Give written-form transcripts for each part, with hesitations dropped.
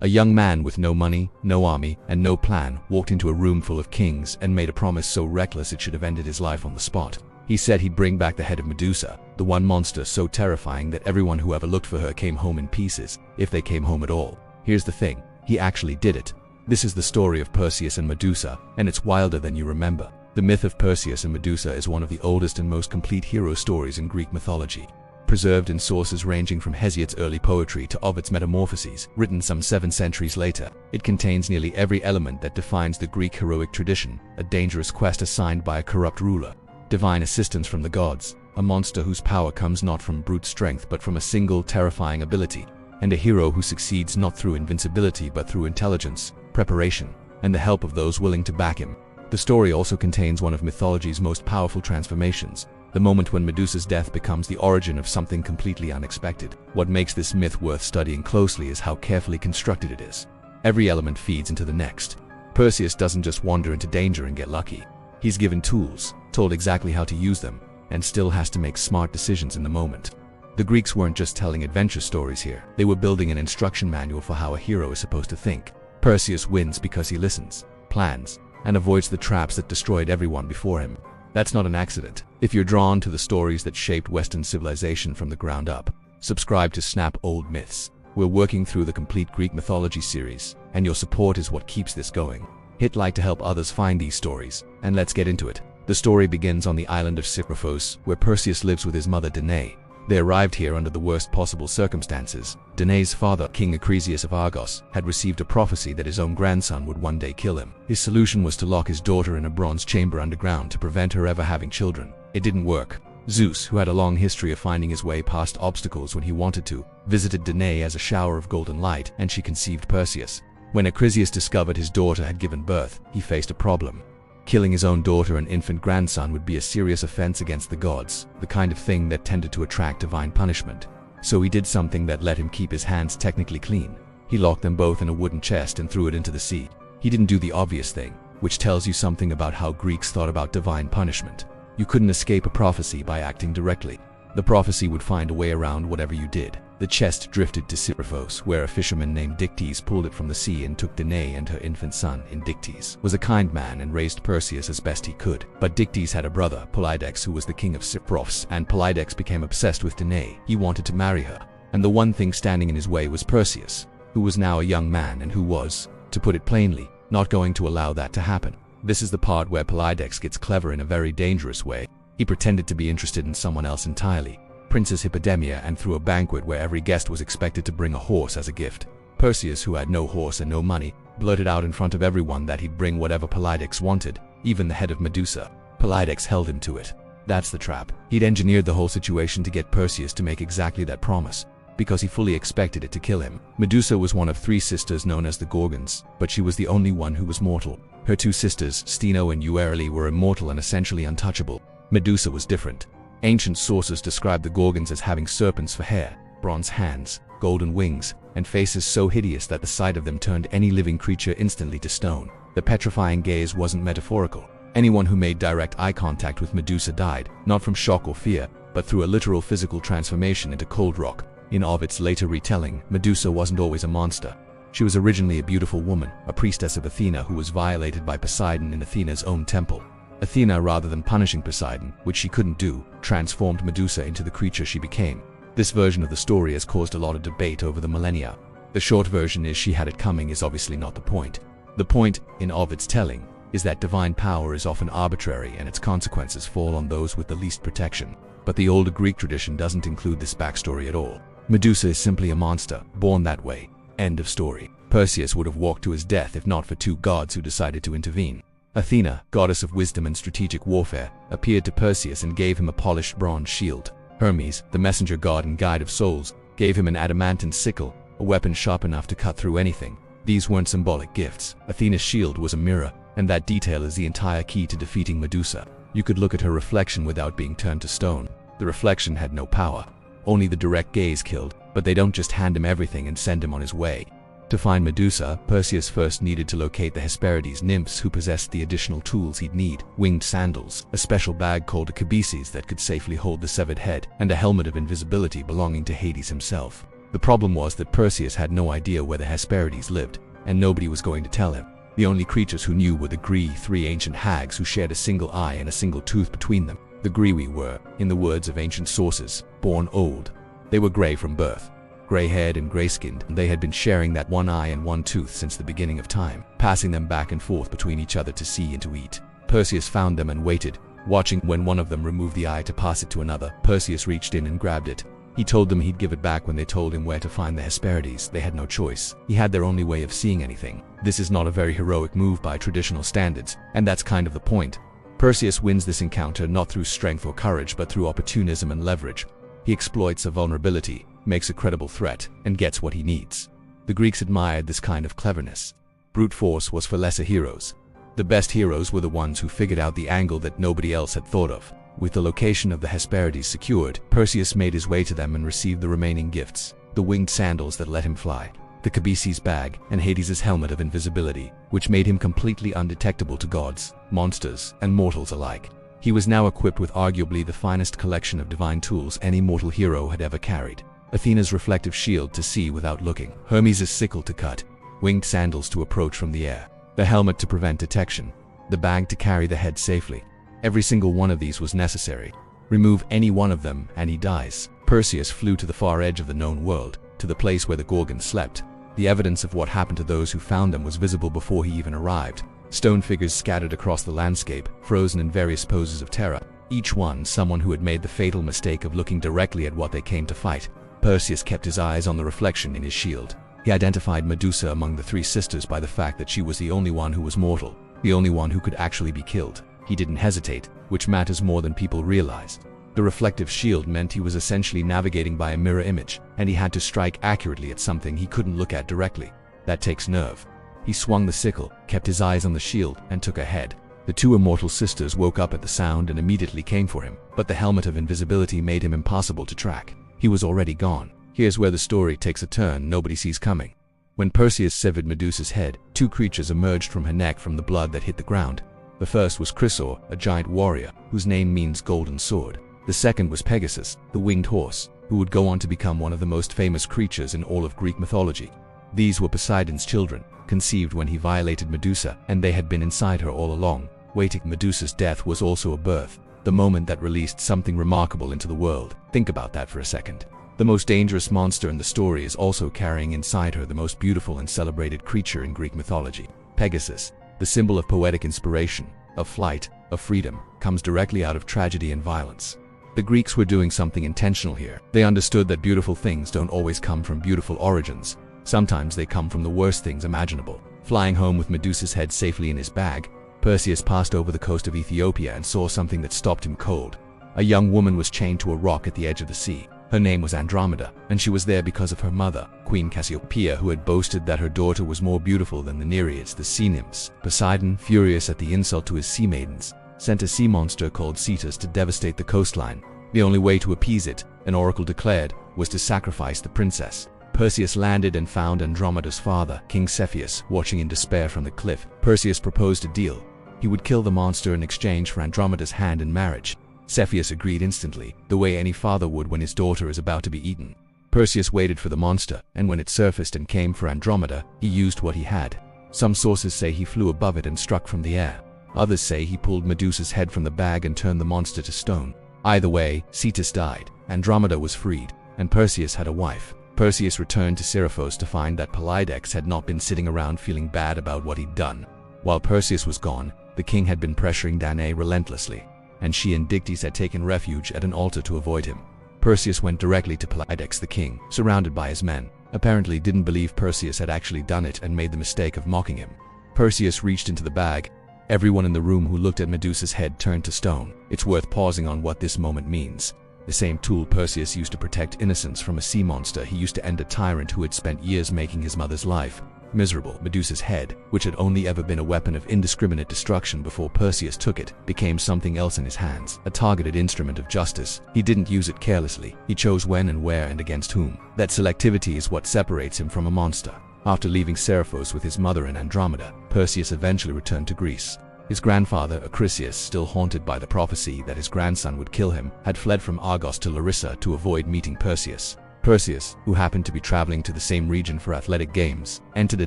A young man with no money, no army, and no plan walked into a room full of kings and made a promise so reckless it should have ended his life on the spot. He said he'd bring back the head of Medusa, the one monster so terrifying that everyone who ever looked for her came home in pieces, if they came home at all. Here's the thing, he actually did it. This is the story of Perseus and Medusa, and it's wilder than you remember. The myth of Perseus and Medusa is one of the oldest and most complete hero stories in Greek mythology. Preserved in sources ranging from Hesiod's early poetry to Ovid's Metamorphoses, written some 7 centuries later, it contains nearly every element that defines the Greek heroic tradition: a dangerous quest assigned by a corrupt ruler, divine assistance from the gods, a monster whose power comes not from brute strength but from a single terrifying ability, and a hero who succeeds not through invincibility but through intelligence, preparation, and the help of those willing to back him. The story also contains one of mythology's most powerful transformations, the moment when Medusa's death becomes the origin of something completely unexpected. What makes this myth worth studying closely is how carefully constructed it is. Every element feeds into the next. Perseus doesn't just wander into danger and get lucky. He's given tools, told exactly how to use them, and still has to make smart decisions in the moment. The Greeks weren't just telling adventure stories here. They were building an instruction manual for how a hero is supposed to think. Perseus wins because he listens, plans, and avoids the traps that destroyed everyone before him. That's not an accident. If you're drawn to the stories that shaped Western civilization from the ground up, subscribe to Snap Old Myths. We're working through the complete Greek mythology series, and your support is what keeps this going. Hit like to help others find these stories, and let's get into it. The story begins on the island of Cyprus, where Perseus lives with his mother Danae. They arrived here under the worst possible circumstances. Danae's father, King Acrisius of Argos, had received a prophecy that his own grandson would one day kill him. His solution was to lock his daughter in a bronze chamber underground to prevent her ever having children. It didn't work. Zeus, who had a long history of finding his way past obstacles when he wanted to, visited Danae as a shower of golden light, and she conceived Perseus. When Acrisius discovered his daughter had given birth, he faced a problem. Killing his own daughter and infant grandson would be a serious offense against the gods, the kind of thing that tended to attract divine punishment. So he did something that let him keep his hands technically clean. He locked them both in a wooden chest and threw it into the sea. He didn't do the obvious thing, which tells you something about how Greeks thought about divine punishment. You couldn't escape a prophecy by acting directly. The prophecy would find a way around whatever you did. The chest drifted to Cyprus, where a fisherman named Dictys pulled it from the sea and took Danae and her infant son. Dictys was a kind man and raised Perseus as best he could. But Dictys had a brother, Polydectes, who was the king of Cyprus, and Polydectes became obsessed with Danae. He wanted to marry her, and the one thing standing in his way was Perseus, who was now a young man and who was, to put it plainly, not going to allow that to happen. This is the part where Polydectes gets clever in a very dangerous way. He pretended to be interested in someone else entirely, Princess Hippodamia, and threw a banquet where every guest was expected to bring a horse as a gift. Perseus, who had no horse and no money, blurted out in front of everyone that he'd bring whatever Polydectes wanted, even the head of Medusa. Polydectes held him to it. That's the trap. He'd engineered the whole situation to get Perseus to make exactly that promise, because he fully expected it to kill him. Medusa was one of 3 sisters known as the Gorgons, but she was the only one who was mortal. Her 2 sisters, Steno and Euryale, were immortal and essentially untouchable. Medusa was different. Ancient sources describe the Gorgons as having serpents for hair, bronze hands, golden wings, and faces so hideous that the sight of them turned any living creature instantly to stone. The petrifying gaze wasn't metaphorical. Anyone who made direct eye contact with Medusa died, not from shock or fear, but through a literal physical transformation into cold rock. In Ovid's later retelling, Medusa wasn't always a monster. She was originally a beautiful woman, a priestess of Athena who was violated by Poseidon in Athena's own temple. Athena, rather than punishing Poseidon, which she couldn't do, transformed Medusa into the creature she became. This version of the story has caused a lot of debate over the millennia. The short version is she had it coming is obviously not the point. The point, in Ovid's telling, is that divine power is often arbitrary and its consequences fall on those with the least protection. But the older Greek tradition doesn't include this backstory at all. Medusa is simply a monster, born that way. End of story. Perseus would have walked to his death if not for 2 gods who decided to intervene. Athena, goddess of wisdom and strategic warfare, appeared to Perseus and gave him a polished bronze shield. Hermes, the messenger god and guide of souls, gave him an adamantine sickle, a weapon sharp enough to cut through anything. These weren't symbolic gifts. Athena's shield was a mirror, and that detail is the entire key to defeating Medusa. You could look at her reflection without being turned to stone. The reflection had no power. Only the direct gaze killed, but they don't just hand him everything and send him on his way. To find Medusa, Perseus first needed to locate the Hesperides nymphs who possessed the additional tools he'd need: winged sandals, a special bag called a Kibisis that could safely hold the severed head, and a helmet of invisibility belonging to Hades himself. The problem was that Perseus had no idea where the Hesperides lived, and nobody was going to tell him. The only creatures who knew were the Graeae, 3 ancient hags who shared a single eye and a single tooth between them. The Graeae were, in the words of ancient sources, born old. They were grey from birth, grey-haired and grey-skinned, and they had been sharing that one eye and one tooth since the beginning of time, passing them back and forth between each other to see and to eat. Perseus found them and waited, watching when one of them removed the eye to pass it to another. Perseus reached in and grabbed it. He told them he'd give it back when they told him where to find the Hesperides. They had no choice. He had their only way of seeing anything. This is not a very heroic move by traditional standards, and that's kind of the point. Perseus wins this encounter not through strength or courage, but through opportunism and leverage. He exploits a vulnerability, makes a credible threat, and gets what he needs. The Greeks admired this kind of cleverness. Brute force was for lesser heroes. The best heroes were the ones who figured out the angle that nobody else had thought of. With the location of the Hesperides secured, Perseus made his way to them and received the remaining gifts: the winged sandals that let him fly, the Kibisis bag, and Hades' helmet of invisibility, which made him completely undetectable to gods, monsters, and mortals alike. He was now equipped with arguably the finest collection of divine tools any mortal hero had ever carried: Athena's reflective shield to see without looking, Hermes' sickle to cut, winged sandals to approach from the air, the helmet to prevent detection, the bag to carry the head safely. Every single one of these was necessary. Remove any one of them and he dies. Perseus flew to the far edge of the known world, to the place where the Gorgon slept. The evidence of what happened to those who found them was visible before he even arrived. Stone figures scattered across the landscape, frozen in various poses of terror, each one someone who had made the fatal mistake of looking directly at what they came to fight. Perseus kept his eyes on the reflection in his shield. He identified Medusa among the 3 sisters by the fact that she was the only one who was mortal, the only one who could actually be killed. He didn't hesitate, which matters more than people realized. The reflective shield meant he was essentially navigating by a mirror image, and he had to strike accurately at something he couldn't look at directly. That takes nerve. He swung the sickle, kept his eyes on the shield, and took ahead. The 2 immortal sisters woke up at the sound and immediately came for him, but the helmet of invisibility made him impossible to track. He was already gone. Here's where the story takes a turn nobody sees coming. When Perseus severed Medusa's head, 2 creatures emerged from her neck from the blood that hit the ground. The first was Chrysaor, a giant warrior, whose name means golden sword. The second was Pegasus, the winged horse, who would go on to become one of the most famous creatures in all of Greek mythology. These were Poseidon's children, conceived when he violated Medusa, and they had been inside her all along, waiting. Medusa's death was also a birth, the moment that released something remarkable into the world. Think about that for a second. The most dangerous monster in the story is also carrying inside her the most beautiful and celebrated creature in Greek mythology. Pegasus, the symbol of poetic inspiration, of flight, of freedom, comes directly out of tragedy and violence. The Greeks were doing something intentional here. They understood that beautiful things don't always come from beautiful origins. Sometimes they come from the worst things imaginable. Flying home with Medusa's head safely in his bag, Perseus passed over the coast of Ethiopia and saw something that stopped him cold. A young woman was chained to a rock at the edge of the sea. Her name was Andromeda, and she was there because of her mother, Queen Cassiopeia, who had boasted that her daughter was more beautiful than the Nereids, the sea nymphs. Poseidon, furious at the insult to his sea maidens, sent a sea monster called Cetus to devastate the coastline. The only way to appease it, an oracle declared, was to sacrifice the princess. Perseus landed and found Andromeda's father, King Cepheus, watching in despair from the cliff. Perseus proposed a deal. He would kill the monster in exchange for Andromeda's hand in marriage. Cepheus agreed instantly, the way any father would when his daughter is about to be eaten. Perseus waited for the monster, and when it surfaced and came for Andromeda, he used what he had. Some sources say he flew above it and struck from the air. Others say he pulled Medusa's head from the bag and turned the monster to stone. Either way, Cetus died, Andromeda was freed, and Perseus had a wife. Perseus returned to Seriphos to find that Polydectes had not been sitting around feeling bad about what he'd done. While Perseus was gone, the king had been pressuring Danae relentlessly, and she and Dictys had taken refuge at an altar to avoid him. Perseus went directly to Polydectes the king, surrounded by his men, apparently didn't believe Perseus had actually done it and made the mistake of mocking him. Perseus reached into the bag. Everyone in the room who looked at Medusa's head turned to stone. It's worth pausing on what this moment means. The same tool Perseus used to protect innocence from a sea monster, he used to end a tyrant who had spent years making his mother's life miserable. Medusa's head, which had only ever been a weapon of indiscriminate destruction before Perseus took it, became something else in his hands, a targeted instrument of justice. He didn't use it carelessly. He chose when and where and against whom. That selectivity is what separates him from a monster. After leaving Seriphos with his mother and Andromeda, Perseus eventually returned to Greece. His grandfather, Acrisius, still haunted by the prophecy that his grandson would kill him, had fled from Argos to Larissa to avoid meeting Perseus. Perseus, who happened to be traveling to the same region for athletic games, entered a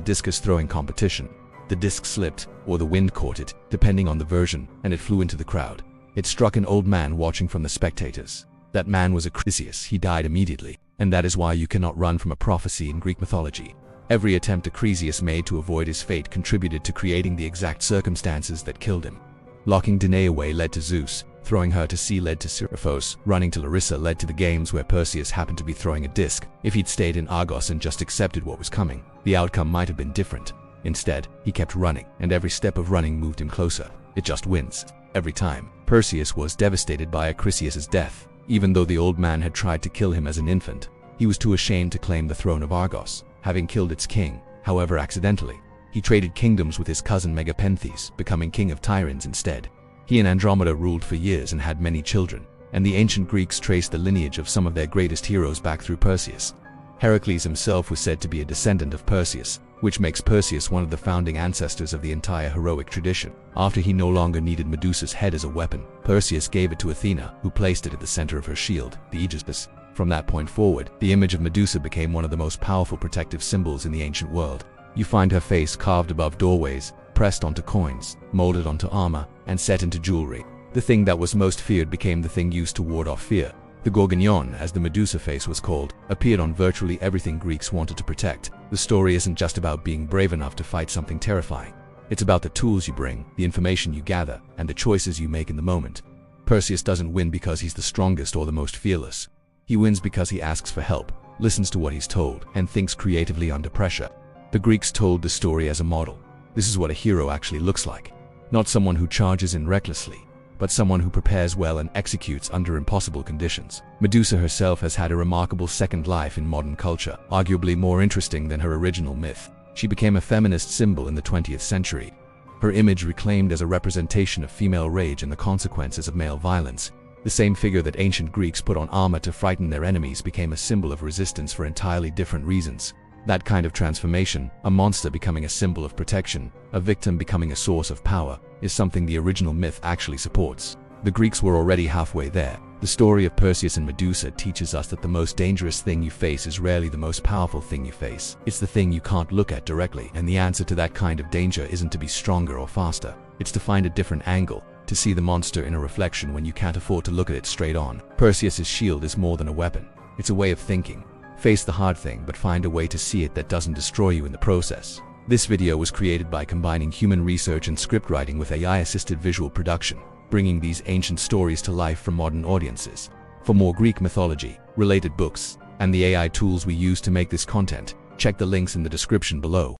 discus throwing competition. The disc slipped, or the wind caught it, depending on the version, and it flew into the crowd. It struck an old man watching from the spectators. That man was Acrisius. He died immediately, and that is why you cannot run from a prophecy in Greek mythology. Every attempt Acrisius made to avoid his fate contributed to creating the exact circumstances that killed him. Locking Danae away led to Zeus, throwing her to sea led to Seriphos, running to Larissa led to the games where Perseus happened to be throwing a disc. If he'd stayed in Argos and just accepted what was coming, the outcome might have been different. Instead, he kept running, and every step of running moved him closer. It just wins. Every time. Perseus was devastated by Acrisius' death. Even though the old man had tried to kill him as an infant, he was too ashamed to claim the throne of Argos, having killed its king, however accidentally. He traded kingdoms with his cousin Megapenthes, becoming king of Tiryns instead. He and Andromeda ruled for years and had many children, and the ancient Greeks traced the lineage of some of their greatest heroes back through Perseus. Heracles himself was said to be a descendant of Perseus, which makes Perseus one of the founding ancestors of the entire heroic tradition. After he no longer needed Medusa's head as a weapon, Perseus gave it to Athena, who placed it at the center of her shield, the Aegis. From that point forward, the image of Medusa became one of the most powerful protective symbols in the ancient world. You find her face carved above doorways, pressed onto coins, molded onto armor, and set into jewelry. The thing that was most feared became the thing used to ward off fear. The Gorgoneion, as the Medusa face was called, appeared on virtually everything Greeks wanted to protect. The story isn't just about being brave enough to fight something terrifying. It's about the tools you bring, the information you gather, and the choices you make in the moment. Perseus doesn't win because he's the strongest or the most fearless. He wins because he asks for help, listens to what he's told, and thinks creatively under pressure. The Greeks told the story as a model. This is what a hero actually looks like. Not someone who charges in recklessly, but someone who prepares well and executes under impossible conditions. Medusa herself has had a remarkable second life in modern culture, arguably more interesting than her original myth. She became a feminist symbol in the 20th century. Her image reclaimed as a representation of female rage and the consequences of male violence. The same figure that ancient Greeks put on armor to frighten their enemies became a symbol of resistance for entirely different reasons. That kind of transformation, a monster becoming a symbol of protection, a victim becoming a source of power, is something the original myth actually supports. The Greeks were already halfway there. The story of Perseus and Medusa teaches us that the most dangerous thing you face is rarely the most powerful thing you face. It's the thing you can't look at directly, and the answer to that kind of danger isn't to be stronger or faster. It's to find a different angle, to see the monster in a reflection when you can't afford to look at it straight on. Perseus' shield is more than a weapon. It's a way of thinking. Face the hard thing, but find a way to see it that doesn't destroy you in the process. This video was created by combining human research and script writing with AI-assisted visual production, bringing these ancient stories to life for modern audiences. For more Greek mythology, related books, and the AI tools we use to make this content, check the links in the description below.